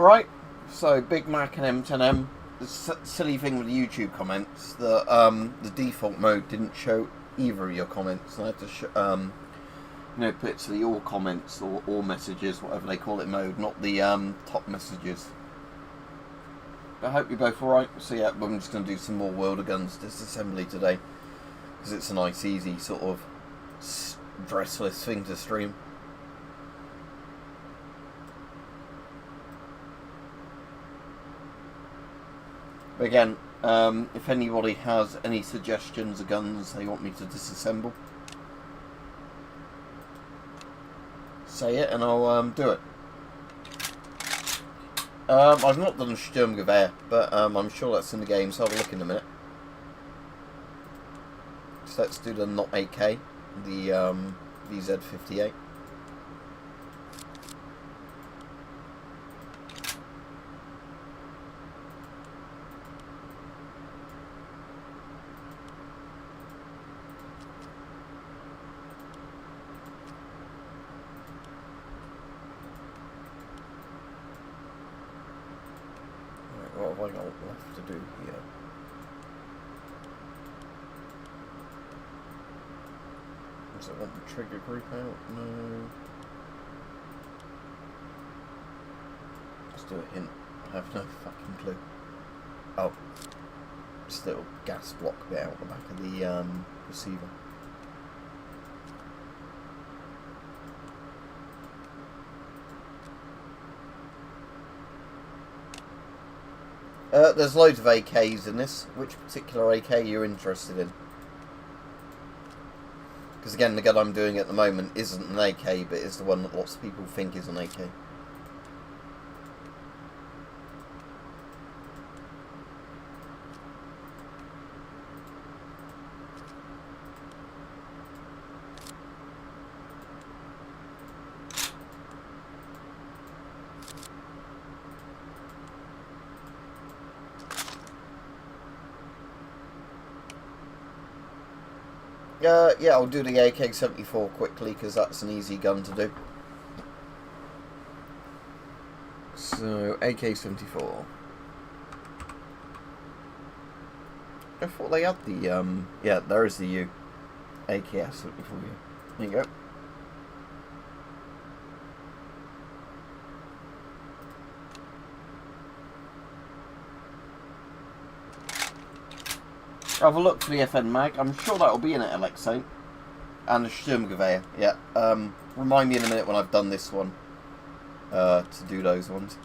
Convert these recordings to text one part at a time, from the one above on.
Right, so Big Mac and M10M, the silly thing with the YouTube comments, that the default mode didn't show either of your comments, and I had to put it to the all comments or all messages, whatever they call it mode, not the top messages. But I hope you're both alright. So yeah, I'm just going to do some more World of Guns Disassembly today, because it's a nice, easy, sort of stressless thing to stream. But again, if anybody has any suggestions of guns they want me to disassemble, say it and I'll do it. I've not done Sturmgewehr, but I'm sure that's in the game, so I'll have a look in a minute. So let's do the not AK, the VZ58. What have I got left to do here? Does it want the trigger group out? No. Let's do a hint. I have no fucking clue. Oh. This little gas block bit out the back of the receiver. There's loads of AKs in this. Which particular AK you're interested in? Because again, the gun I'm doing at the moment isn't an AK, but is the one that lots of people think is an AK. Yeah, I'll do the AK-74 quickly, because that's an easy gun to do. So, AK-74. I thought they had the, yeah, there is the U. AK-74 U. There you go. Have a look for the FN mag. I'm sure that'll be in it, Alexei. And the Sturmgewehr, yeah. Remind me in a minute when I've done this one to do those ones.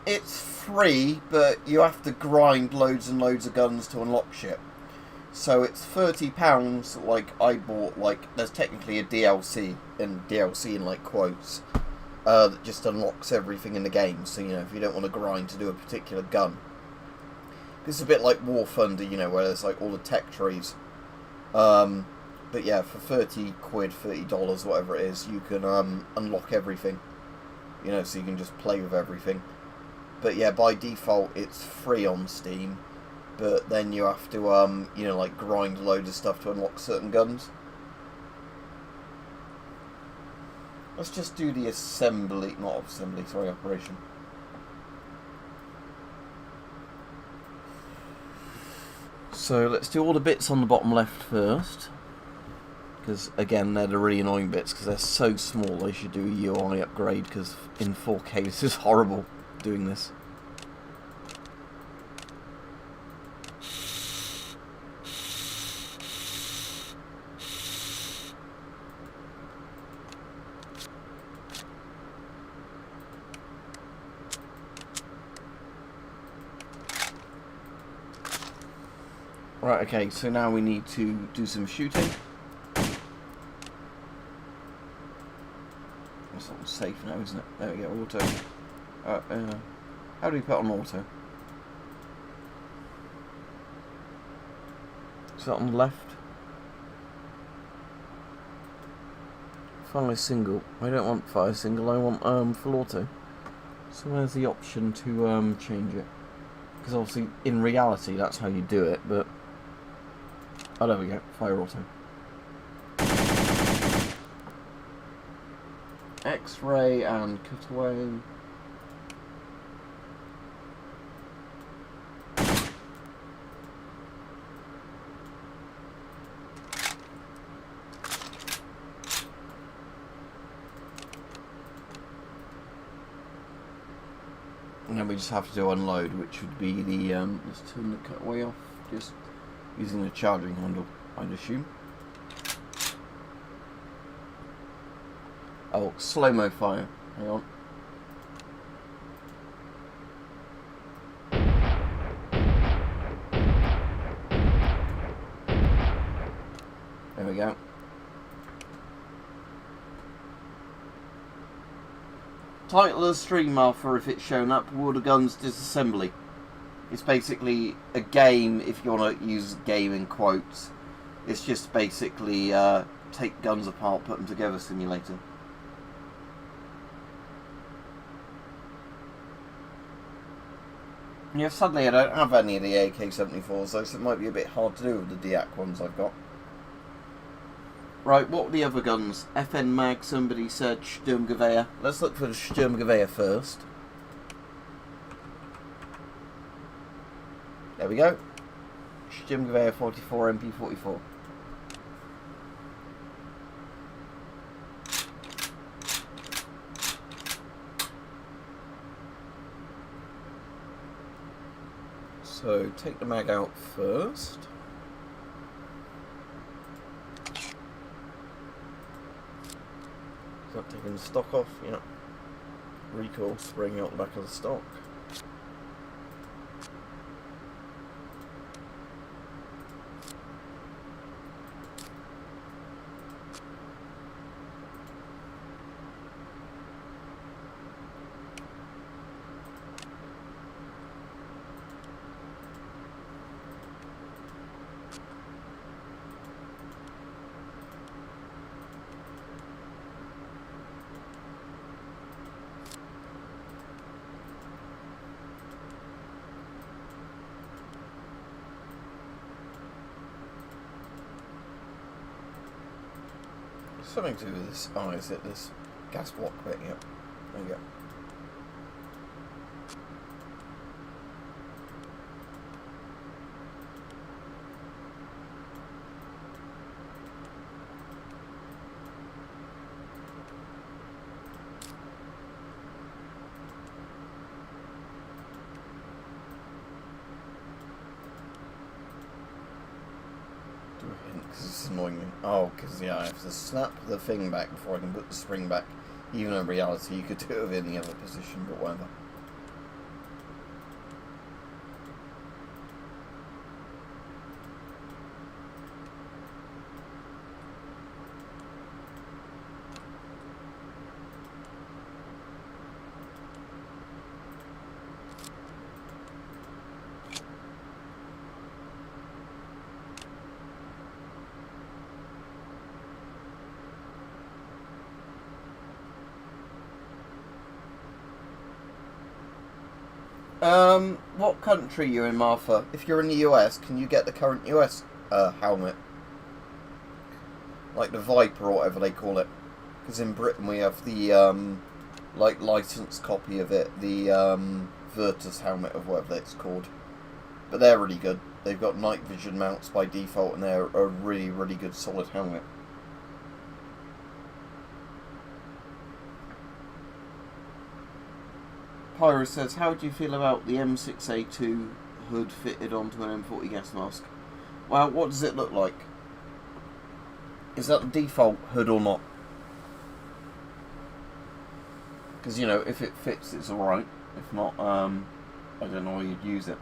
It's free, but you have to grind loads and loads of guns to unlock shit. So it's £30, like I bought, like, there's technically a DLC in like quotes, that just unlocks everything in the game. So, you know, if you don't want to grind to do a particular gun. This is a bit like War Thunder, you know, where there's like all the tech trees. But yeah, for 30 quid, $30, whatever it is, you can unlock everything. You know, so you can just play with everything. But yeah, by default, it's free on Steam. But then you have to, you know, like grind a load of stuff to unlock certain guns. Let's just do the operation. So let's do all the bits on the bottom left first. Because, again, they're the really annoying bits, because they're so small, they should do a UI upgrade, because in 4K this is horrible doing this. Right, okay, so now we need to do some shooting. That's not safe now, isn't it? There we go, auto. How do we put on auto? Is that on the left? Fire single. I don't want fire single, I want full auto. So where's the option to change it? Because obviously, in reality, that's how you do it, but... Oh, there we go. Fire auto. X-ray and cutaway. And then we just have to do unload, which would be the, let's turn the cutaway off, just using the charging handle, I'd assume. Oh, slow-mo fire, hang on. There we go. Title of the stream, Martha, if it's shown up, Water Guns Disassembly. It's basically a game, if you want to use game in quotes. It's just basically take guns apart, put them together simulator. Yeah, sadly I don't have any of the AK-74s though, so it might be a bit hard to do with the DIAC ones I've got. Right, what were the other guns? FN Mag, somebody said Sturmgewehr. Let's look for the Sturmgewehr first. There we go. Sturmgewehr 44, MP44. So, take the mag out first. Is that taking the stock off? Yeah. Recoil spring out the back of the stock. Something to do with this. Oh, is it this gas block bit? Yep. There you go. Because it's annoying me. Oh, because yeah, I have to snap the thing back before I can put the spring back. Even in reality, you could do it in the other position, but whatever. What country are you in, Martha? If you're in the US, can you get the current US helmet? Like the Viper or whatever they call it. Because in Britain we have the, like, licensed copy of it. The, Virtus helmet of whatever it's called. But they're really good. They've got night vision mounts by default and they're a really, really good solid helmet. Pyro says, how do you feel about the M6A2 hood fitted onto an M40 gas mask? Well, what does it look like? Is that the default hood or not? Because, you know, if it fits, it's alright. If not, I don't know why you'd use it.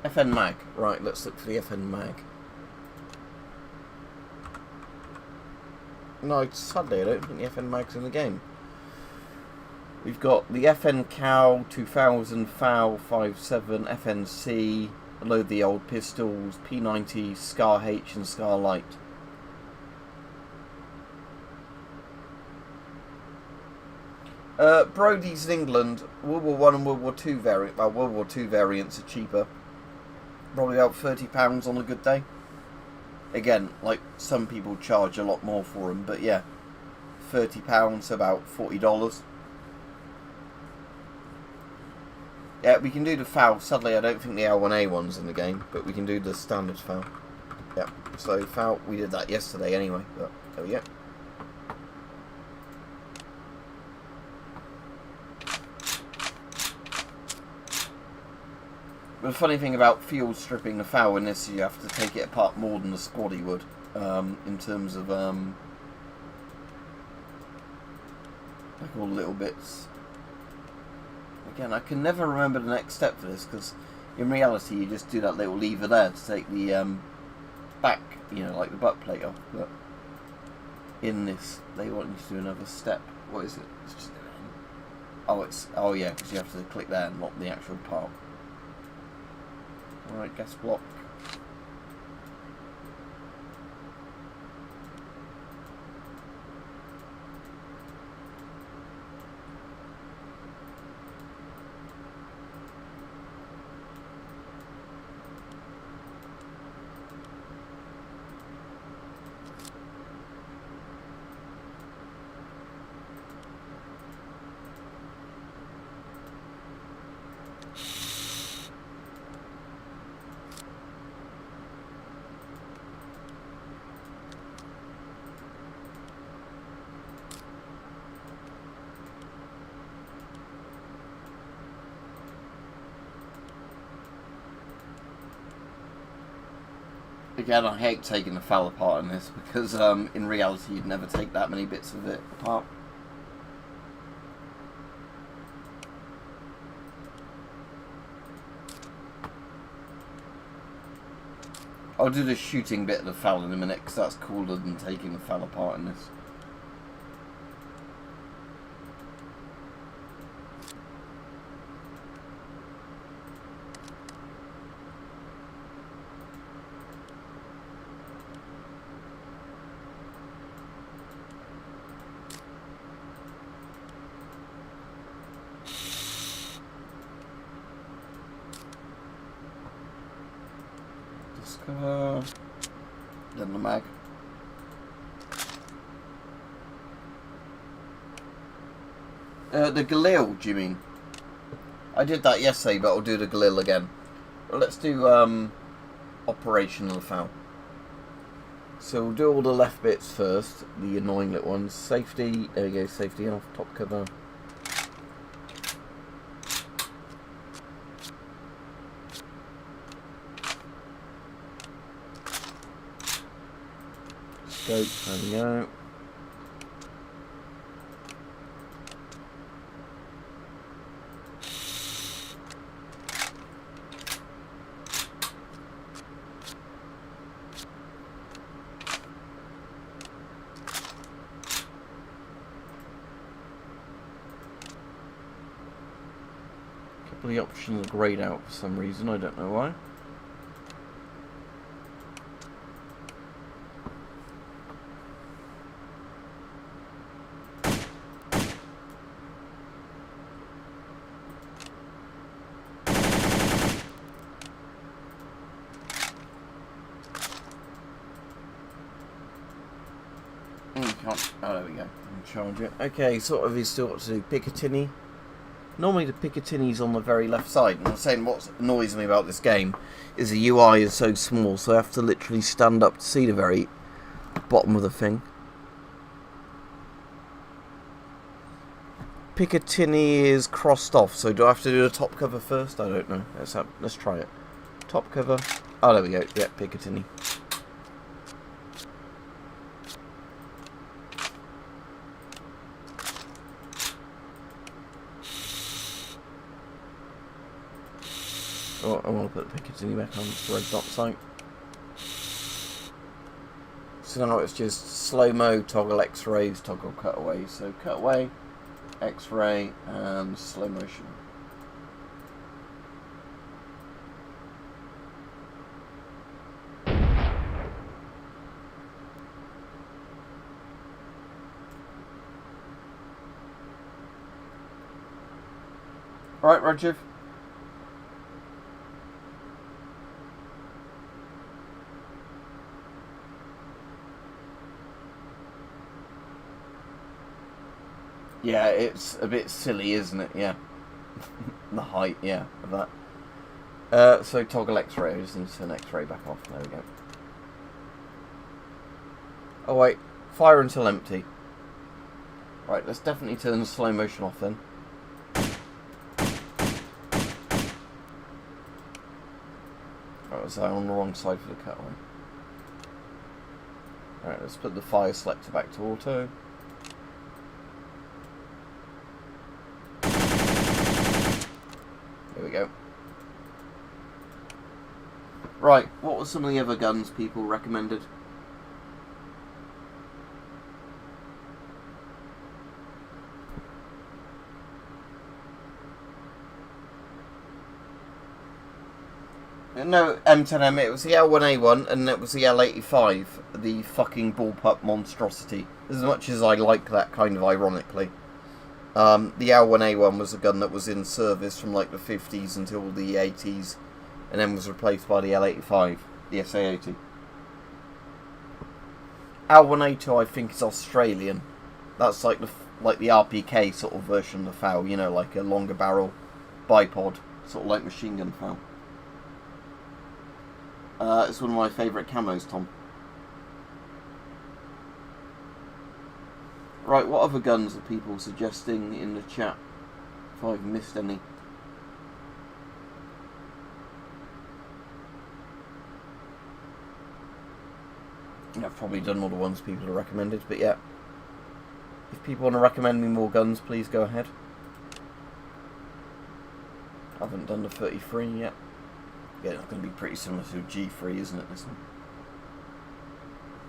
FN Mag. Right, let's look for the FN Mag. No, sadly, I don't think the FN Mag's in the game. We've got the FN Cow, 2000, FOW, 57, FNC, a load of the old pistols, P90, Scar H and Scar Light. Brody's in England. World War One and World War Two variant. Well, World War Two variants are cheaper. Probably about £30 on a good day. Again, like some people charge a lot more for them, but yeah, £30, about $40. Yeah, we can do the FOW. Sadly, I don't think the L1A one's in the game, but we can do the standard FOW. Yeah, so FOW, we did that yesterday anyway, but there we go. But the funny thing about field stripping the FOW in this, you have to take it apart more than the squaddy would, in terms of, like all the little bits. Again, I can never remember the next step for this, because in reality you just do that little lever there to take the back, you know, like the butt plate off, but in this they want you to do another step. What is it? It's just, oh yeah, because you have to click there and not the actual part. Alright, gas block. Again, I hate taking the FOW apart in this, because in reality you'd never take that many bits of it apart. I'll do the shooting bit of the FOW in a minute, because that's cooler than taking the FOW apart in this. Then the mag. The Galil, do you mean? I did that yesterday, but I'll do the Galil again. Well, let's do operational FOW. So we'll do all the left bits first, the annoying little ones. Safety, there we go, safety off, top cover. Scope, there we go. Couple of the options are grayed out for some reason, I don't know why. Oh, there we go. Charge it. Okay, sort of is still got to do Picatinny. Normally the Picatinny's on the very left side, and I'm saying what annoys me about this game is the UI is so small, so I have to literally stand up to see the very bottom of the thing. Picatinny is crossed off, so do I have to do the top cover first? I don't know. Let's try it. Top cover. Oh, there we go. Yeah, Picatinny. Oh, I want to put the Piccadilly back on the red dot site. So now it's just slow-mo, toggle X-rays, toggle cutaway. So cutaway, X-ray, and slow motion. Alright, Rajiv. Yeah, it's a bit silly, isn't it? Yeah. The height, yeah, of that. So toggle X-rays and turn X-ray back off. There we go. Oh wait, fire until empty. Right, let's definitely turn the slow motion off then. Right, was I on the wrong side for the cutaway? Right, let's put the fire selector back to auto. There we go. Right, what were some of the other guns people recommended? No, M10M, it was the L1A1 and it was the L85, the fucking bullpup monstrosity. As much as I like that kind of ironically. The L1A1 was a gun that was in service from like the 50s until the 80s and then was replaced by the L85, the SA80. L1A2 I think is Australian. That's like the RPK sort of version of the FAL, you know, like a longer barrel bipod, sort of like machine gun FAL. It's one of my favourite camos, Tom. Right, what other guns are people suggesting in the chat? If I've missed any. I've probably done all the ones people have recommended, but yeah. If people want to recommend me more guns, please go ahead. I haven't done the 33 yet. Yeah, it's going to be pretty similar to G3, isn't it, this one?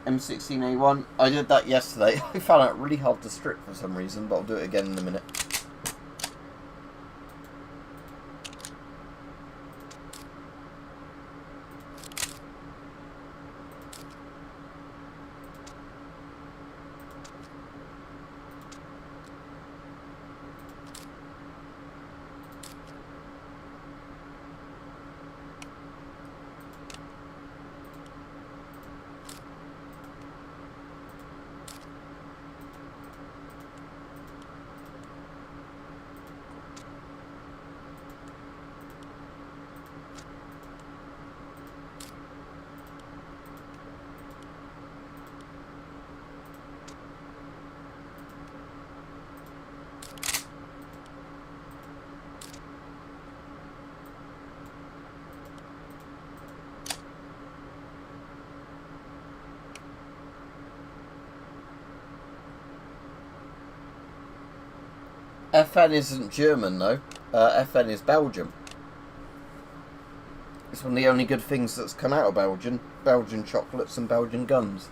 M16A1, I did that yesterday. I found it really hard to strip for some reason, but I'll do it again in a minute. FN isn't German though. FN is Belgium. It's one of the only good things that's come out of Belgium. Belgian chocolates and Belgian guns.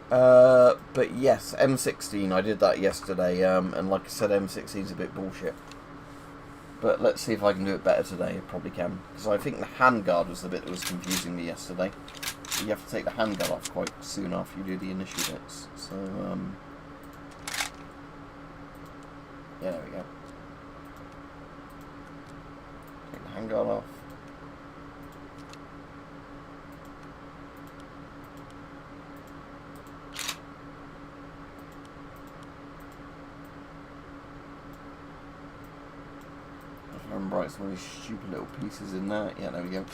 But yes, M16, I did that yesterday, and like I said, M16 is a bit bullshit. But let's see if I can do it better today. I probably can. Because I think the handguard was the bit that was confusing me yesterday. You have to take the handguard off quite soon after you do the initial bits. So, yeah, there we go. Take the handguard off. If I remember right, some of these stupid little pieces in there. Yeah, there we go.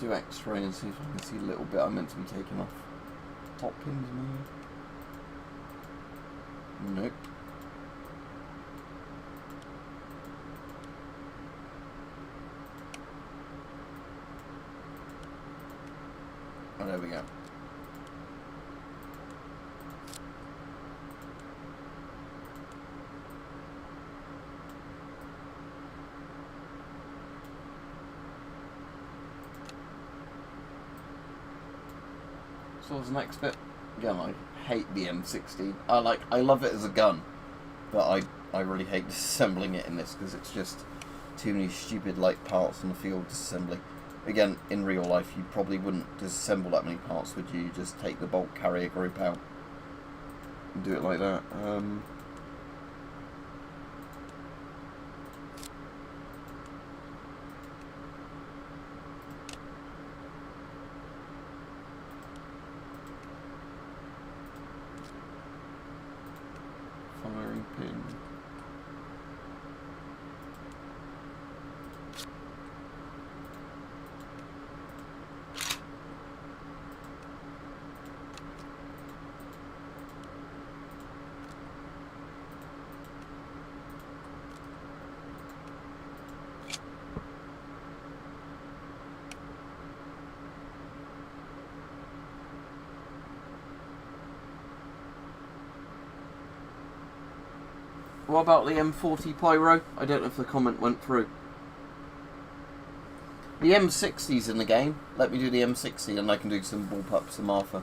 Do X-ray and see if I can see a little bit I'm meant to be taking off. Top pins, maybe? Nope. There we go. So what's the next bit? Again, I hate the M60. I love it as a gun, but I really hate disassembling it in this because it's just too many stupid like parts on the field disassembly. Again, in real life, you probably wouldn't disassemble that many parts, would you? You just take the bolt carrier group out and do it like that. Firing pin. What about the M40 Pyro? I don't know if the comment went through. The M60's in the game. Let me do the M60 and I can do some bullpups to Martha.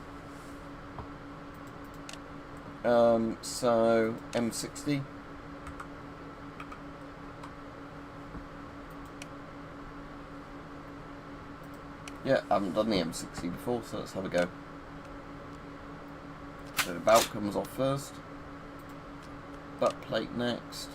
So, M60. Yeah, I haven't done the M60 before, so let's have a go. So the bout comes off first. Butt plate next.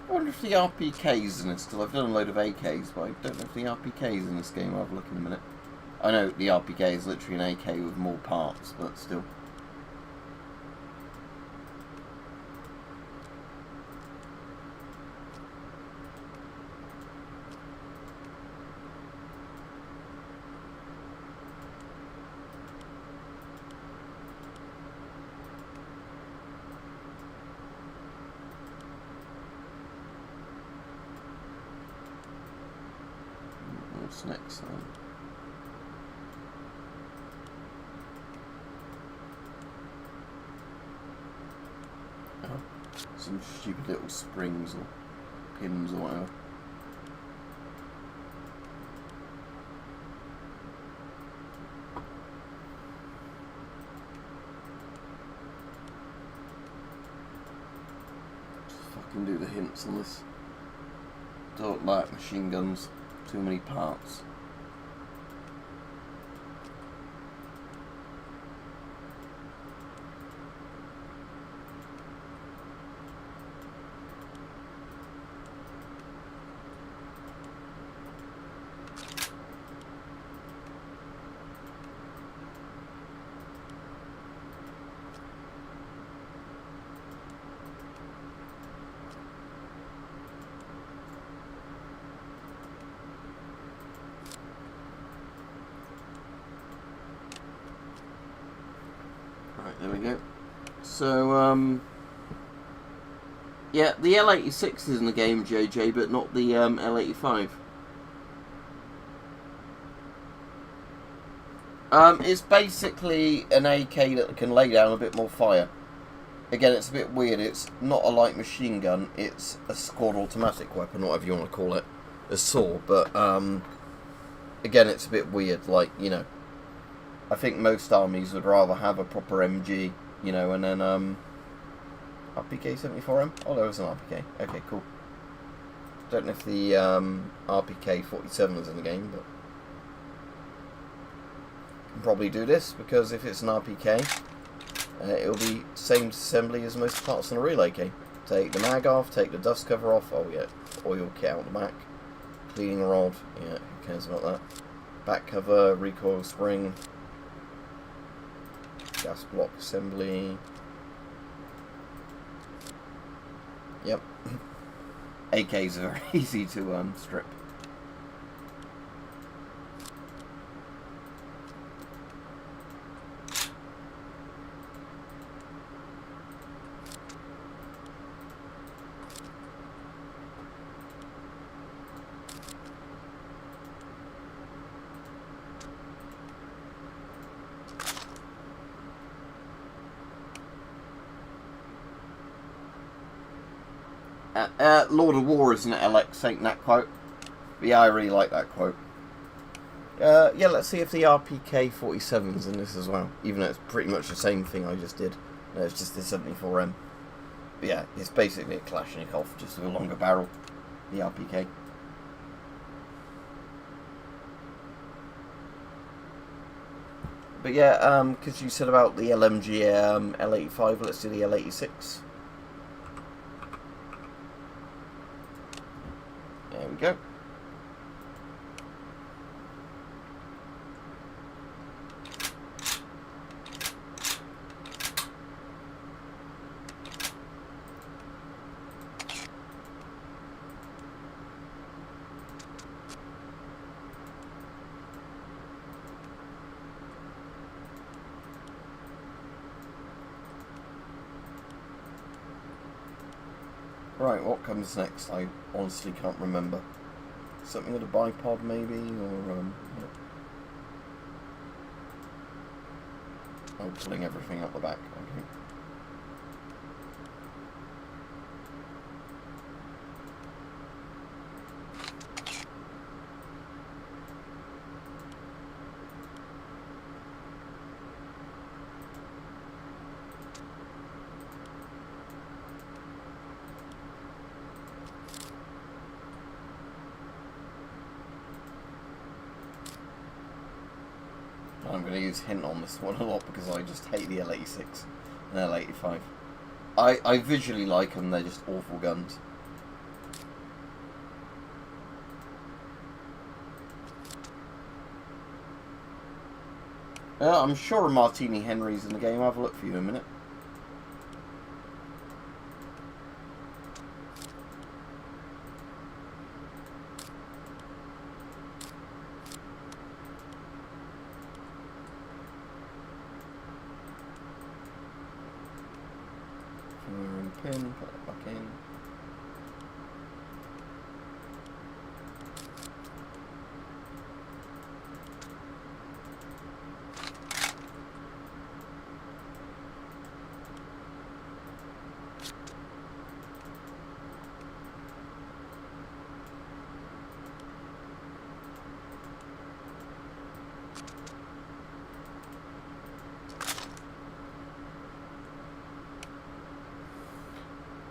I wonder if the RPK's in this, because I've done a load of AKs, but I don't know if the RPK's in this game. I'll have a look in a minute. I know the RPK is literally an AK with more parts, but still. What's next then? Oh, some stupid little springs or pins or whatever. Just fucking do the hints on this. Don't like machine guns. Too many parts. Right, there we go. So, yeah, the L86 is in the game, JJ, but not the L85. It's basically an AK that can lay down a bit more fire. Again, it's a bit weird. It's not a light machine gun. It's a squad automatic weapon, whatever you want to call it. A saw, but, again, it's a bit weird. Like, you know, I think most armies would rather have a proper MG, you know, and then, RPK 74M? Oh, there was an RPK. Okay, cool. Don't know if the, RPK 47 is in the game, but can probably do this, because if it's an RPK, it'll be same assembly as most parts on a real AK. Take the mag off, take the dust cover off, oh yeah, oil kit out the back, cleaning rod, yeah, who cares about that. Back cover, recoil spring, gas block assembly. Yep. AKs are very easy to strip. Lord of War isn't it, Alex, saying that quote? But yeah, I really like that quote. Yeah, let's see if the RPK 47's in this as well. Even though it's pretty much the same thing I just did. No, it's just the 74M. But yeah, it's basically a Kalashnikov, just with a longer barrel. The RPK. But yeah, because you said about the LMG L85, let's do the L86. There we go. Right, what comes next? I honestly can't remember. Something with a bipod, maybe, or oh, pulling everything up the back. Okay. I'm going to use hint on this one a lot because I just hate the L86 and L85. I visually like them, they're just awful guns. I'm sure a Martini Henry's in the game. I'll have a look for you in a minute. Pin, put it back in.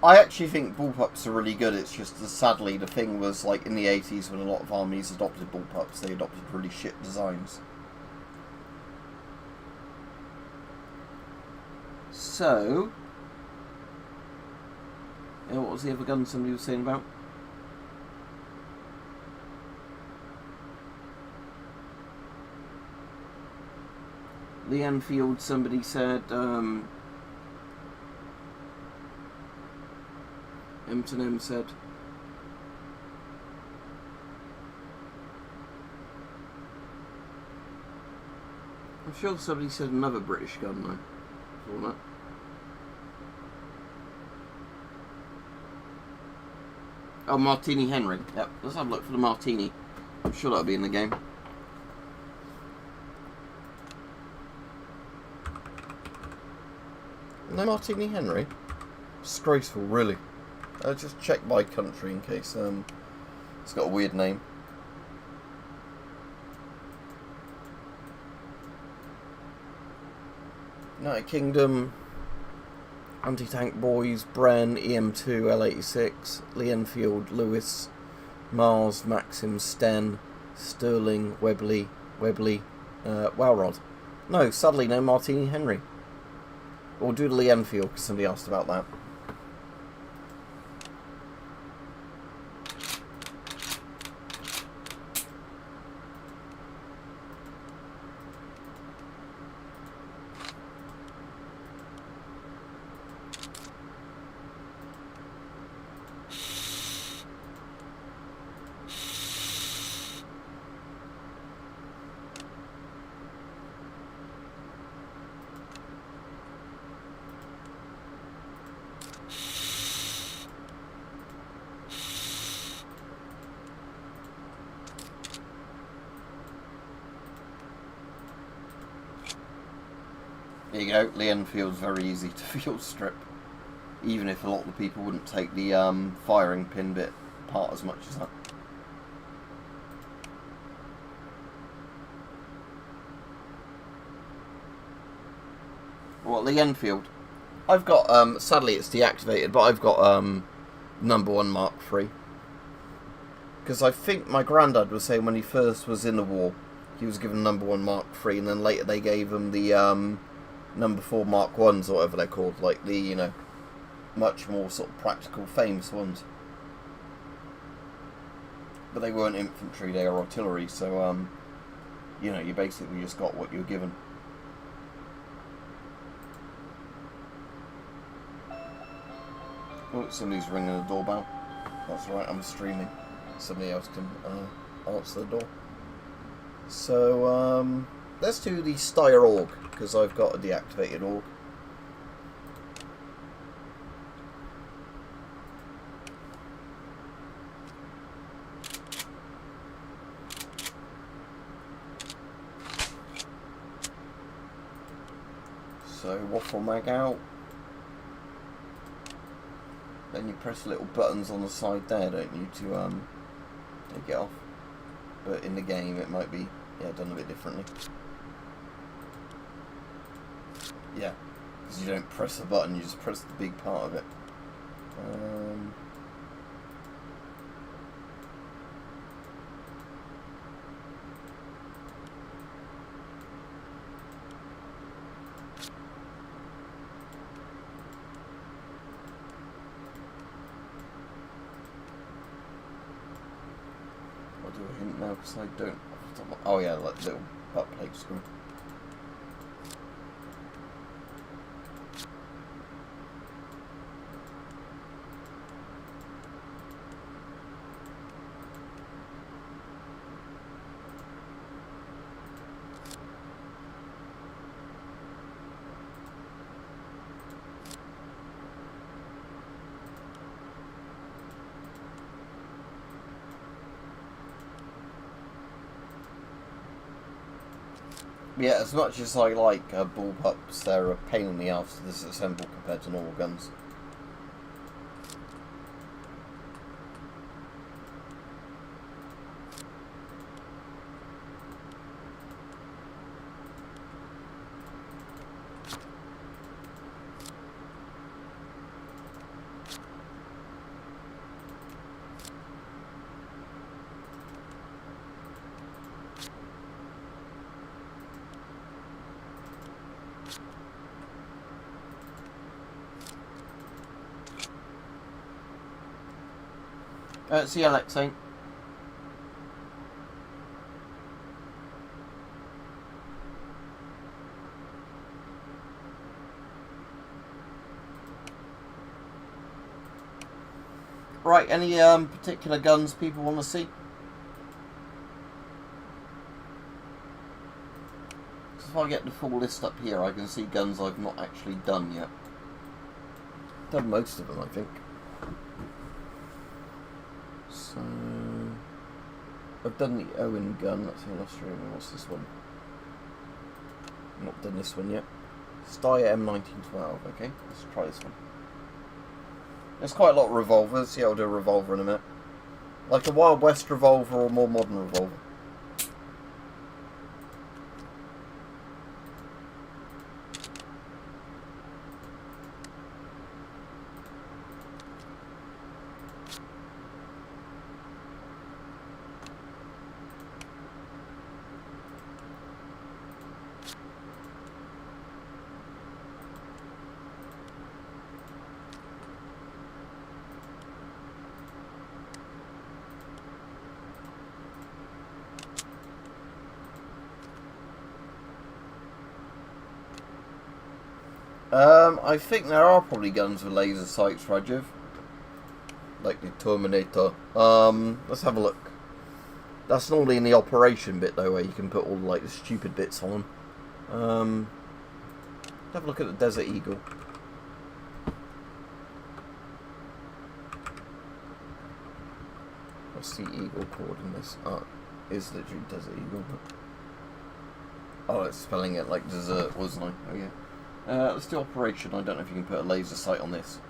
I actually think bullpups are really good. It's just that sadly the thing was like in the 80s when a lot of armies adopted bullpups, they adopted really shit designs. So, yeah, what was the other gun somebody was saying about? The Enfield, somebody said, M said. I'm sure somebody said another British gun though. Before that. Oh, Martini Henry. Yep, let's have a look for the Martini. I'm sure that'll be in the game. No Martini Henry? Disgraceful, really. Just check by country in case it's got a weird name. United Kingdom, Anti-Tank Boys, Bren, EM2, L86, Lee Enfield, Lewis, Mars, Maxim, Sten, Sterling, Webley, Walrod. No, sadly no Martini Henry. We'll do the Lee Enfield because somebody asked about that. There you go, the Enfield's very easy to field strip. Even if a lot of the people wouldn't take the firing pin bit apart as much as that. Well, the Enfield. I've got, sadly it's deactivated, but I've got number 1 Mark III. Because I think my granddad was saying when he first was in the war, he was given number 1 Mark III, and then later they gave him the number 4 Mark 1s, or whatever they're called, like the, you know, much more sort of practical, famous ones. But they weren't infantry, they were artillery, so, you know, you basically just got what you were given. Oh, somebody's ringing the doorbell. That's right, I'm streaming. Somebody else can answer the door. So, let's do the Steyr AUG, because I've got a deactivated AUG. So, waffle mag out. Then you press little buttons on the side there, don't you, to take it off. But in the game it might be, yeah, done a bit differently. Yeah, because you don't press the button, you just press the big part of it. I'll do a hint now because I don't. Oh yeah, like little butt plate screw. Yeah, as much as I like bullpups, they're a pain in the arse to disassemble compared to normal guns. See you, Alexei. Right, any particular guns people want to see? So if I get the full list up here, I can see guns I've not actually done yet. Done most of them, I think. So, I've done the Owen gun, that's in Australia. What's this one? Not done this one yet. Steyr M1912, okay, let's try this one. There's quite a lot of revolvers, yeah, I'll do a revolver in a minute. Like a Wild West revolver or a more modern revolver. I think there are probably guns with laser sights, Rajiv. Like the Terminator. Let's have a look. That's normally in the operation bit though, where you can put all like the stupid bits on. Have a look at the Desert Eagle. What's the Eagle called in this? It's literally Desert Eagle. Oh, it's spelling it like dessert, wasn't I? Oh yeah. Let's do operation. I don't know if you can put a laser sight on this.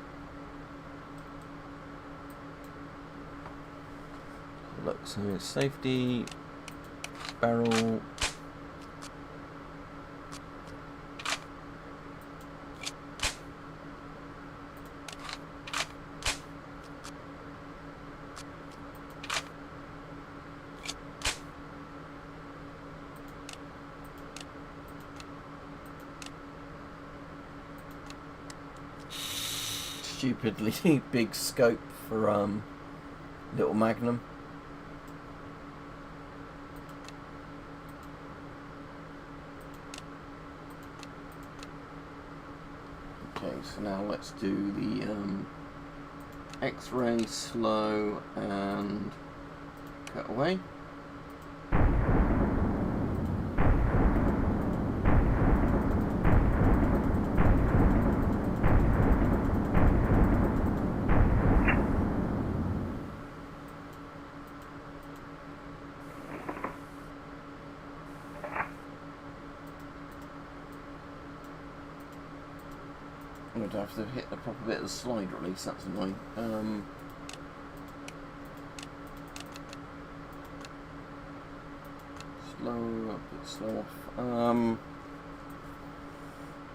Look, so safety, barrel. Stupidly big scope for little Magnum. Okay, so now let's do the X-ray, slow, and cut away. I'm going to have to hit the proper bit of the slide release, that's annoying. Slow, a bit slow off.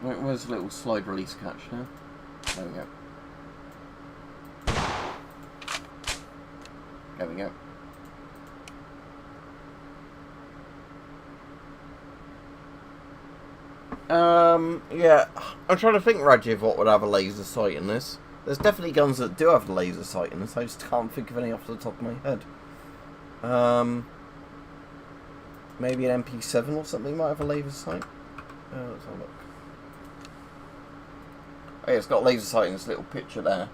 Right, where's the little slide release catch now? There we go. There we go. Yeah, I'm trying to think, Rajiv, what would have a laser sight in this. There's definitely guns that do have a laser sight in this, I just can't think of any off the top of my head. Maybe an MP7 or something might have a laser sight. Let's have a look. Oh yeah, it's got a laser sight in this little picture there.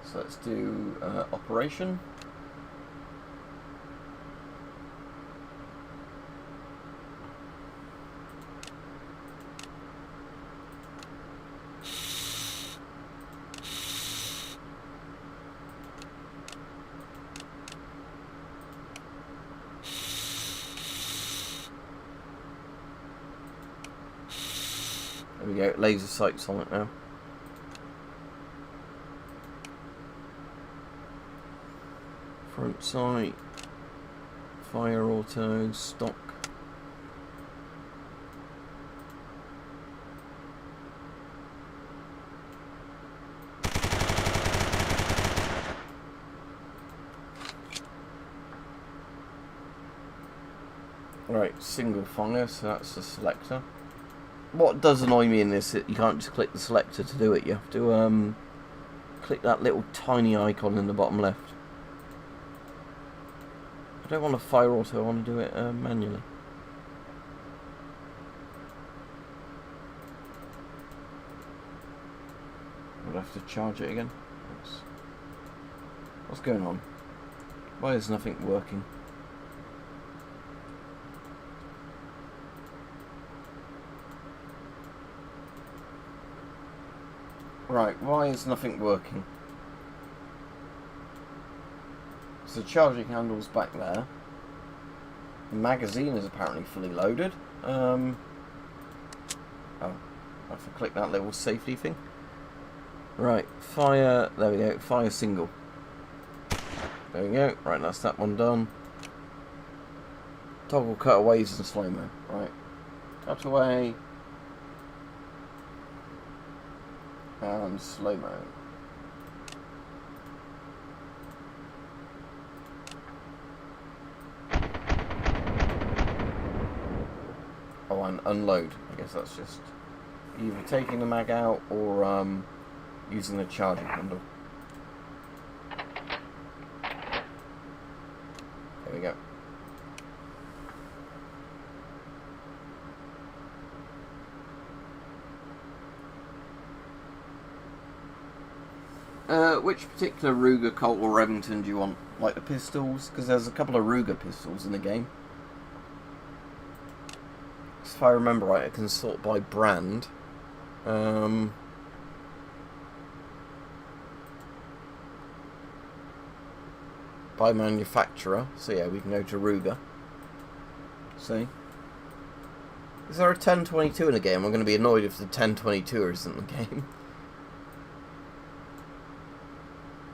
So let's do operation. There we go, laser sights on it now. Front sight, fire auto, stock. Right, single fire, so that's the selector. What does annoy me in this is you can't just click the selector to do it. You have to click that little tiny icon in the bottom left. I don't want a fire auto, I want to do it manually. I'll have to charge it again. What's going on? Why is nothing working? Right, why is nothing working? So the charging handle's back there. The magazine is apparently fully loaded. Oh, I have to click that little safety thing. Right, fire, there we go, fire single. There we go, right, that's that one done. Toggle cutaways and slow-mo, right. Cut away. And slow-mo. Oh, and unload. I guess that's just either taking the mag out or using the charging handle. There we go. Which particular Ruger, Colt or Remington do you want? Like the pistols? Because there's a couple of Ruger pistols in the game. If I remember right, I can sort by brand. By manufacturer. So yeah, we can go to Ruger. See? Is there a 1022 in the game? I'm going to be annoyed if the 1022 isn't in the game.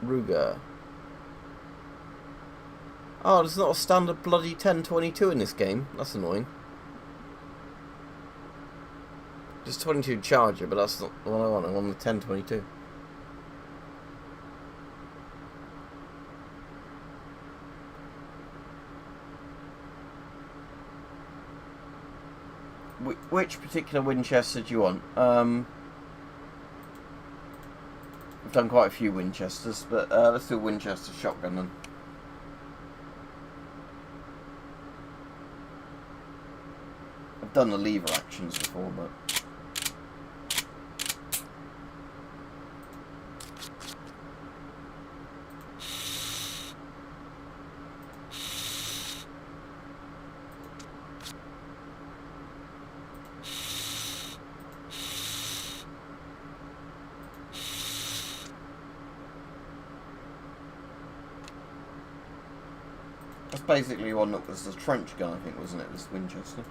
Ruger. Oh, there's not a standard bloody 1022 in this game. That's annoying. Just 22 Charger, but that's not the one I want. I want the 1022. Which particular Winchester do you want? I've done quite a few Winchesters, but let's do a Winchester shotgun then. I've done the lever actions before, but... That's basically one that was the trench gun, I think, wasn't it? This Winchester.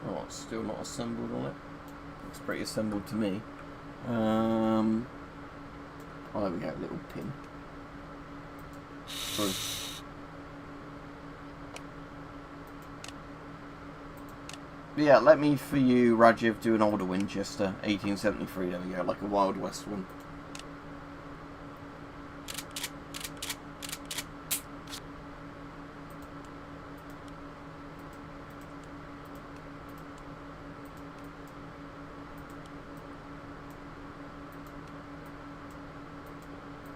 Oh, it's still not assembled on it. Looks pretty assembled to me. Oh, there we go, little pin. Through. Yeah, let me, for you, Rajiv, do an older Winchester, 1873, there we go, like a Wild West one.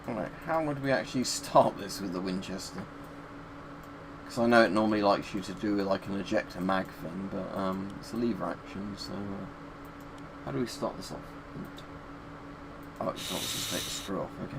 Alright, how would we actually start this with the Winchester? Because I know it normally likes you to do like an ejector mag thing, but it's a lever action, so how do we start this off? Oh, it's not just take the screw off, okay.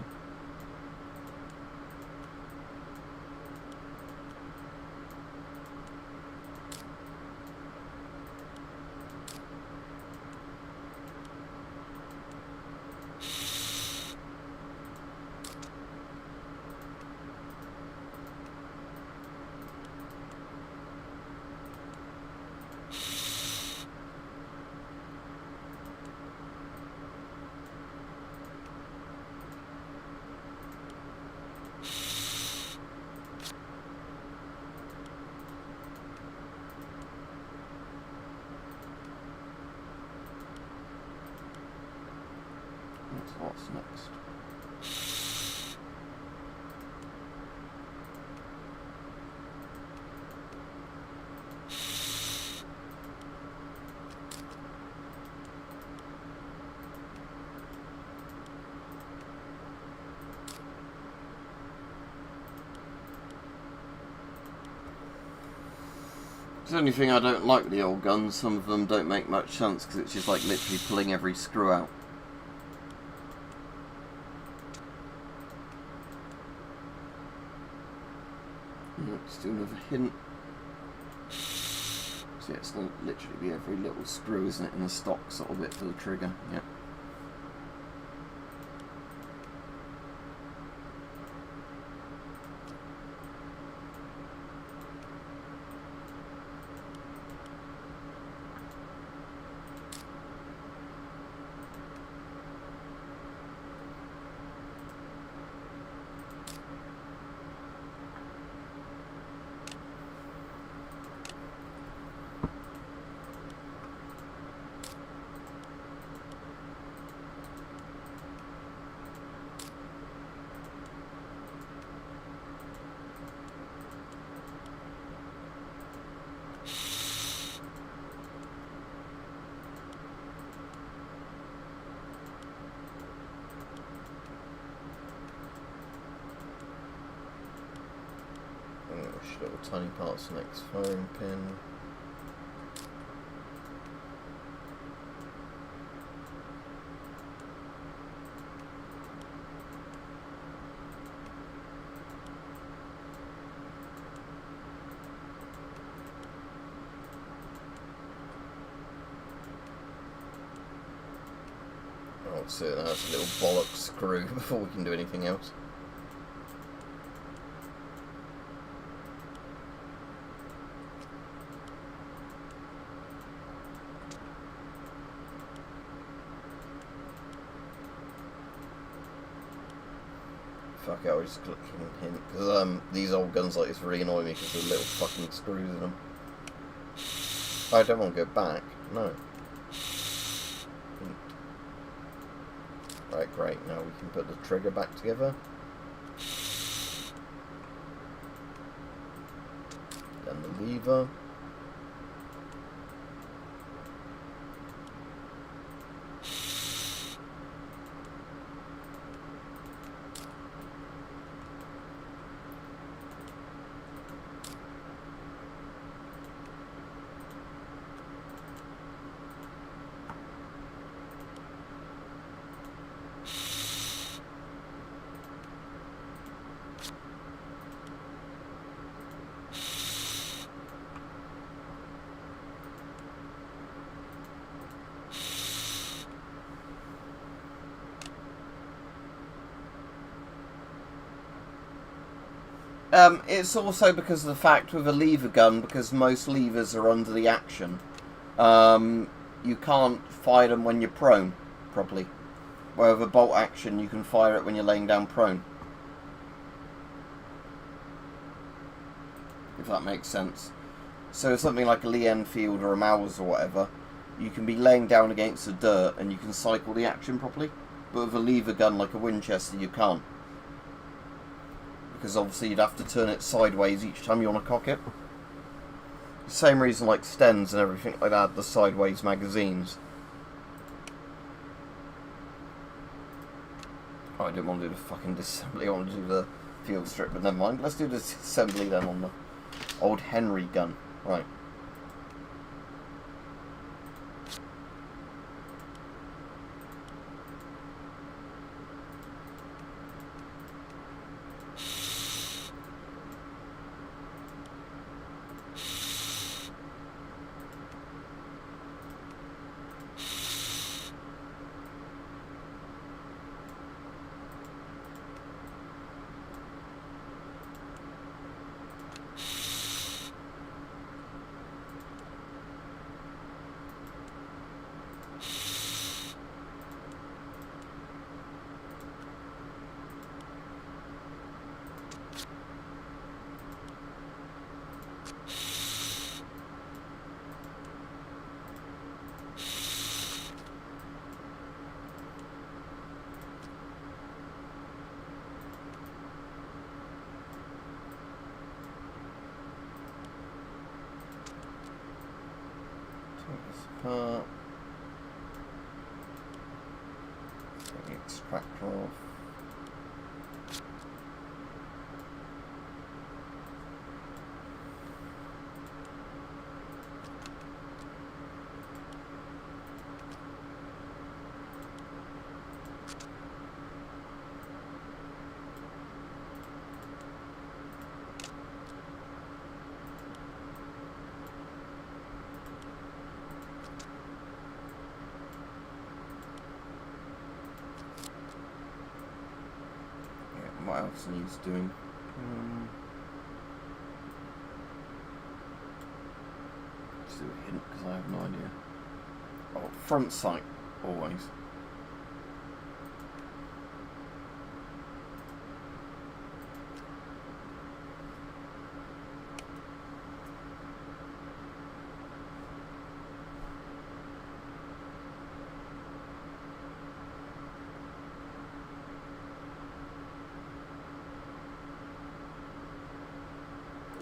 What's next? It's the only thing I don't like with the old guns. Some of them don't make much sense because it's just like literally pulling every screw out. Let's do another hint. So yeah, it's going to literally be every little screw, isn't it, in the stock sort of bit for the trigger. Yeah. Little tiny parts next firing pin. Oh, so that's a little bollock screw before we can do anything else. Fuck it, I'll just click and hint. Because these old guns like this really annoy me because there's little fucking screws in them. I don't want to go back. No. Hint. Right, great. Now we can put the trigger back together. Then the lever. It's also because of the fact with a lever gun, because most levers are under the action, you can't fire them when you're prone properly. Where with a bolt action, you can fire it when you're laying down prone. If that makes sense. So something like a Lee Enfield or a Maus or whatever, you can be laying down against the dirt and you can cycle the action properly. But with a lever gun like a Winchester, you can't. Because obviously you'd have to turn it sideways each time you want to cock it. Same reason like Stens and everything like that, the sideways magazines. Oh, I didn't want to do the fucking disassembly, I want to do the field strip, but never mind. Let's do the disassembly then on the old Henry gun. Right. Apart. Take the extractor off. What else needs doing? Let's do a hint because I have no idea. Oh, front sight, always.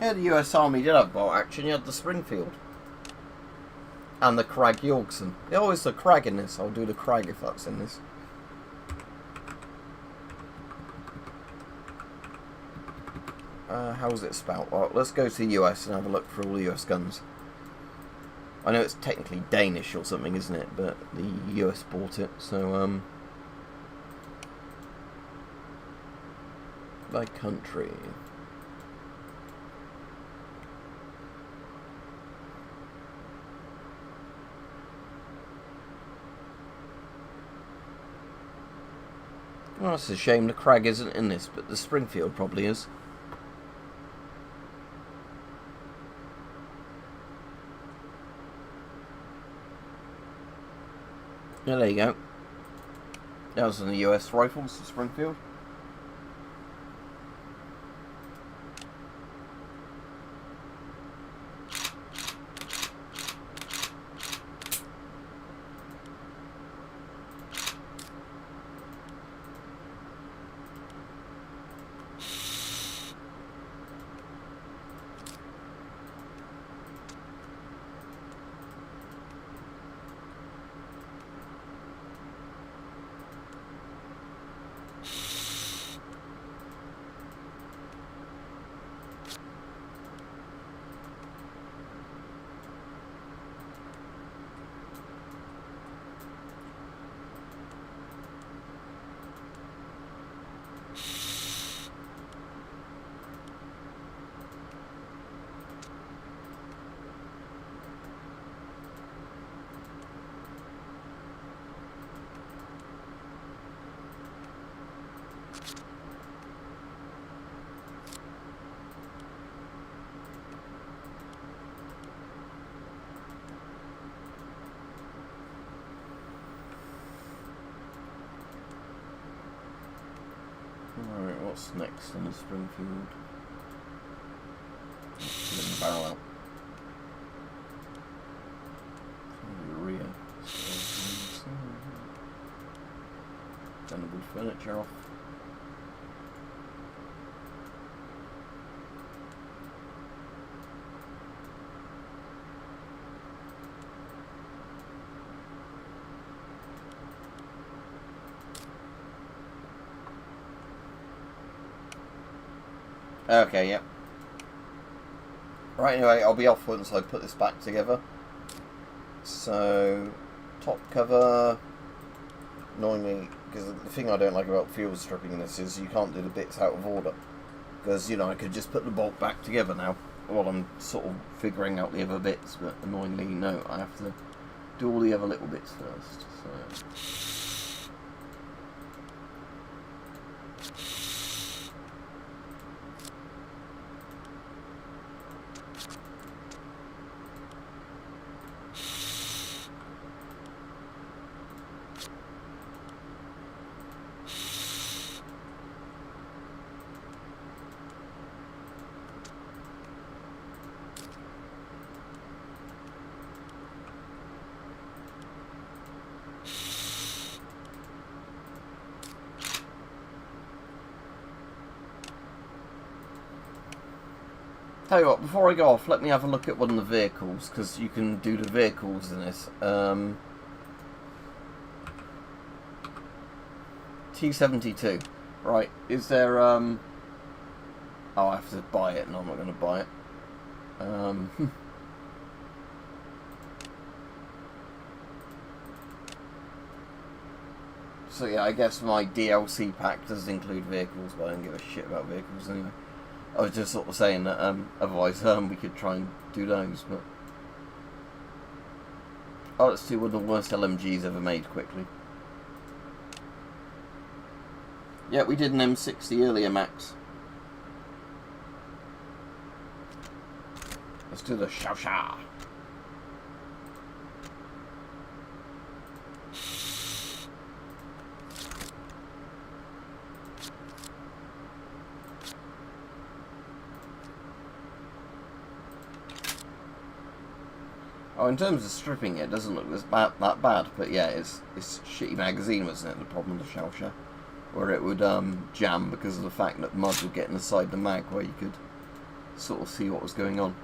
Yeah, the US Army did have bolt action. You had the Springfield. And the Krag Jorgensen. There always the Krag in this. I'll do the Krag if that's in this. How is it spelled? Well, let's go to the US and have a look for all the US guns. I know it's technically Danish or something, isn't it? But the US bought it, so, by country. Oh, it's a shame the Crag isn't in this, but the Springfield probably is. Yeah, there you go. That was in the US Rifles, the Springfield. Alright, what's next on the Springfield? Barrel out. Rear. Bendable furniture off. Okay, yep. Right, anyway, I'll be off once I put this back together. So, top cover, annoyingly, because the thing I don't like about field stripping in this is you can't do the bits out of order. Because, you know, I could just put the bolt back together now, while I'm sort of figuring out the other bits, but annoyingly, no, I have to do all the other little bits first, so... Tell you what, before I go off, let me have a look at one of the vehicles, because you can do the vehicles in this. T-72. Right, is there, Oh, I have to buy it. No, I'm not going to buy it. So yeah, I guess my DLC pack does include vehicles, but I don't give a shit about vehicles anyway. I was just sort of saying that otherwise we could try and do those, but... Oh, let's do one of the worst LMGs ever made quickly. Yeah, we did an M60 earlier, Max. Let's do the Xiaosha. Oh, in terms of stripping it doesn't look that bad, but yeah, it's shitty magazine, wasn't it, the problem with the Xiaosha? Where it would jam because of the fact that mud would get inside the mag where you could sort of see what was going on.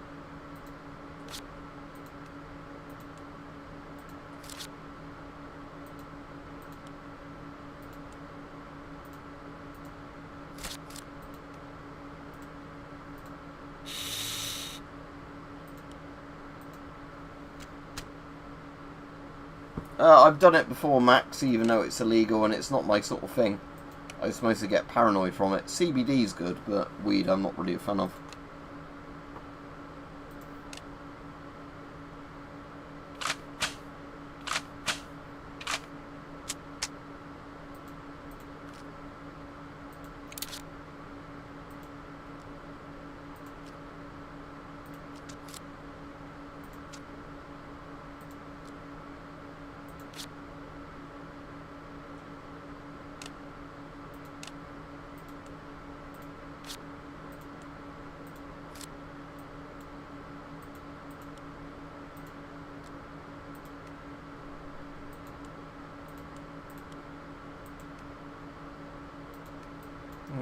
I've done it before, Max, even though it's illegal and it's not my sort of thing. I just mostly get paranoid from it. CBD's good, but weed I'm not really a fan of.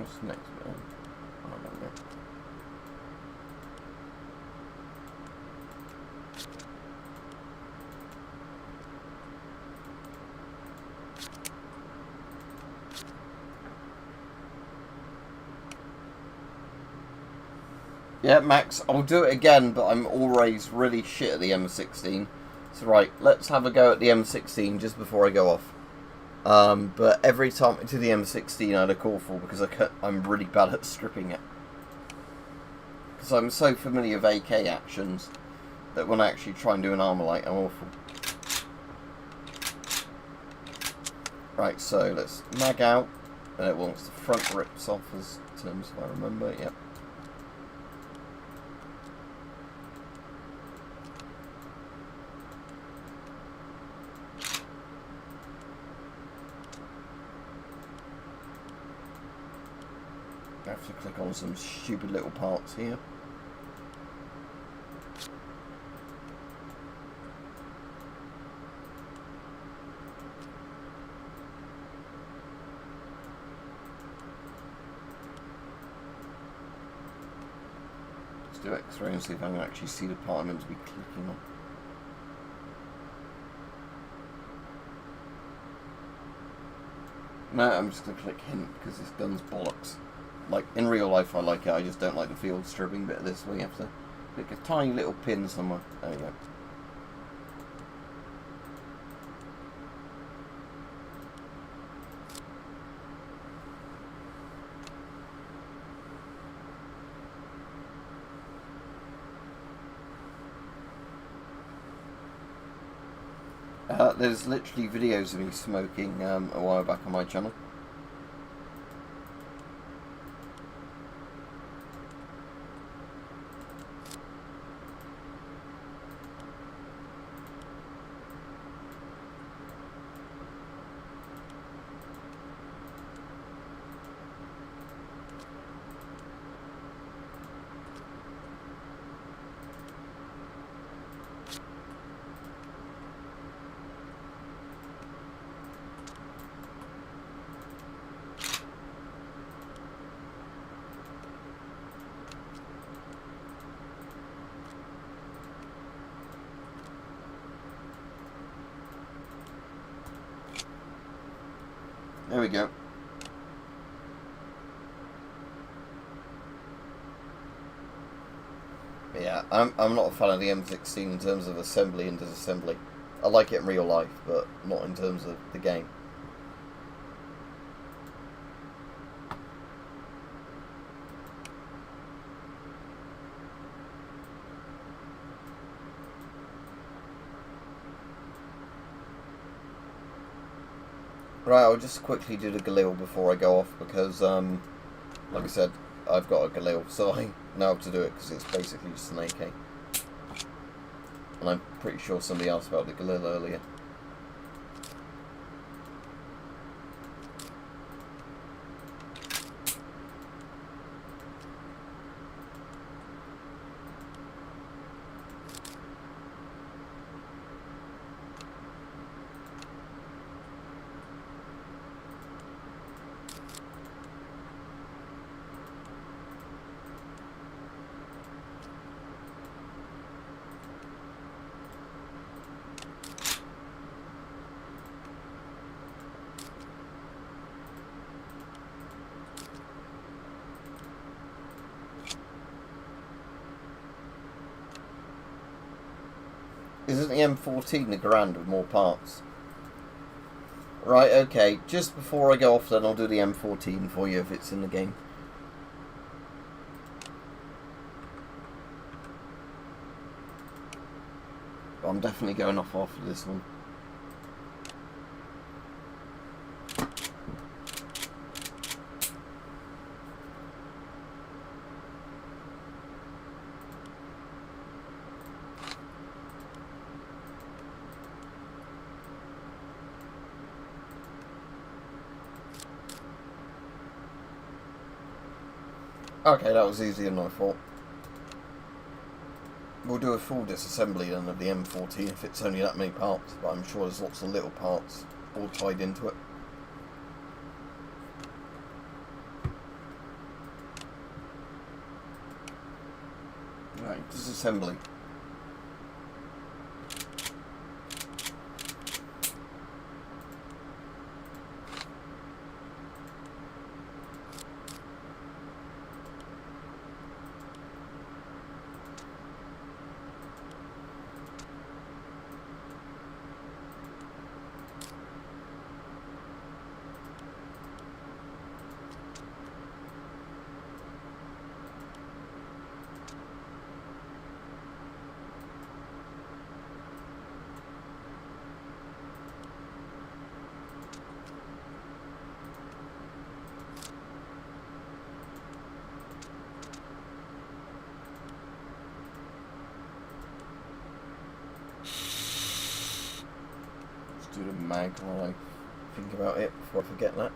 What's the next bit? I don't know. Yeah, Max, I'll do it again, but I'm always really shit at the M16. So right, let's have a go at the M16 just before I go off. But every time I do the M16 I look awful because I'm really bad at stripping it. Because I'm so familiar with AK actions that when I actually try and do an Armalite, I'm awful. Right, so let's mag out. And it wants the front rips off as terms if I remember, yep. I have to click on some stupid little parts here. Let's do X-ray and see if I can actually see the part I'm meant to be clicking on. No, I'm just going to click hint because this gun's bollocks. Like, in real life I like it, I just don't like the field stripping bit of this where you have to pick a tiny little pin somewhere. There we go. There's literally videos of me smoking a while back on my channel. There we go. Yeah, I'm not a fan of the M16 in terms of assembly and disassembly. I like it in real life, but not in terms of the game. Right, I'll just quickly do the Galil before I go off because, like I said, I've got a Galil, so I know how to do it because it's basically just an AK. And I'm pretty sure somebody asked about the Galil earlier. Isn't the M14 a grand with more parts? Right, okay. Just before I go off then I'll do the M14 for you if it's in the game. But I'm definitely going off after this one. Okay, that was easier than I thought. We'll do a full disassembly then of the M14 if it's only that many parts, but I'm sure there's lots of little parts all tied into it. Disassembly. Do the mag while I think about it before I forget that.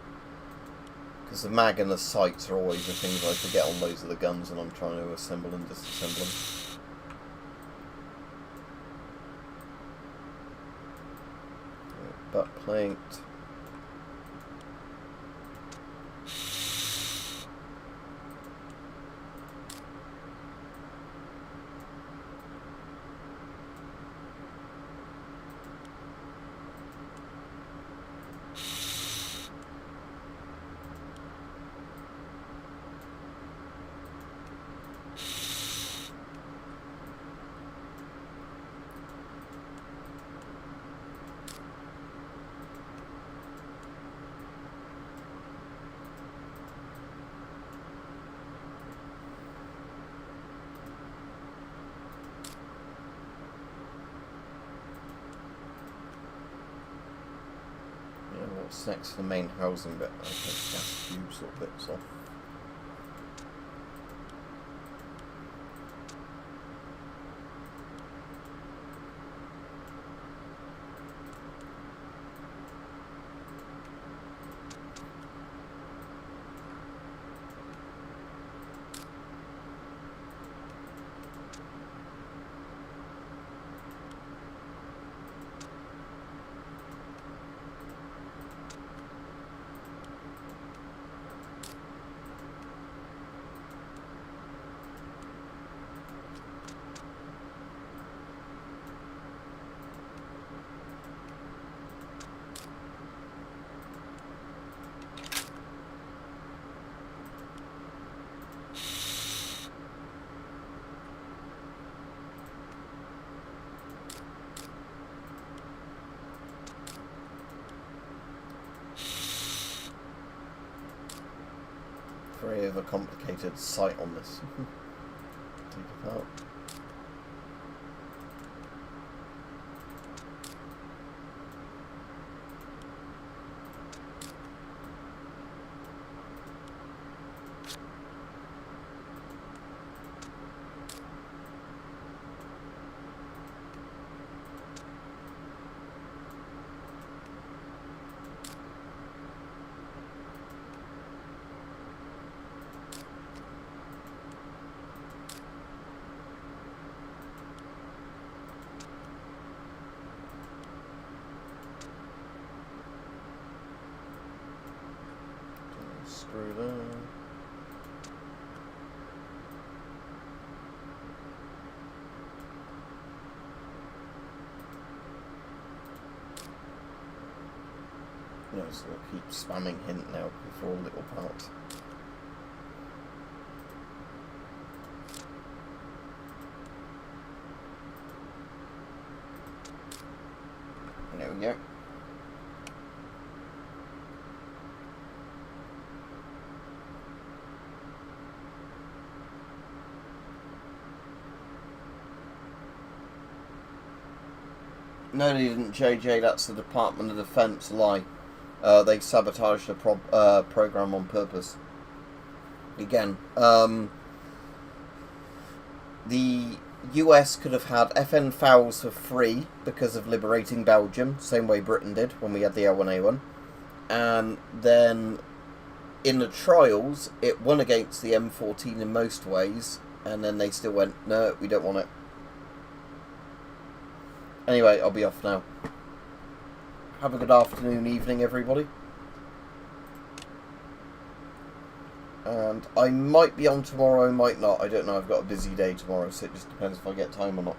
Because the mag and the sights are always the things I forget on loads of the guns when I'm trying to assemble and disassemble them. Butt plate. What's next to the main housing bit? I think gas tube sort of bits off. Very overcomplicated sight on this. Take it out. Screw there. No, so I'll keep spamming hint now before all little parts. There we go. No, they didn't, JJ. That's the Department of Defense lie. They sabotaged the program on purpose. Again, the US could have had FN fouls for free because of liberating Belgium, same way Britain did when we had the L1A1. And then in the trials, it won against the M14 in most ways, and then they still went, no, we don't want it. Anyway, I'll be off now. Have a good afternoon, evening, everybody. And I might be on tomorrow, might not. I don't know. I've got a busy day tomorrow, so it just depends if I get time or not.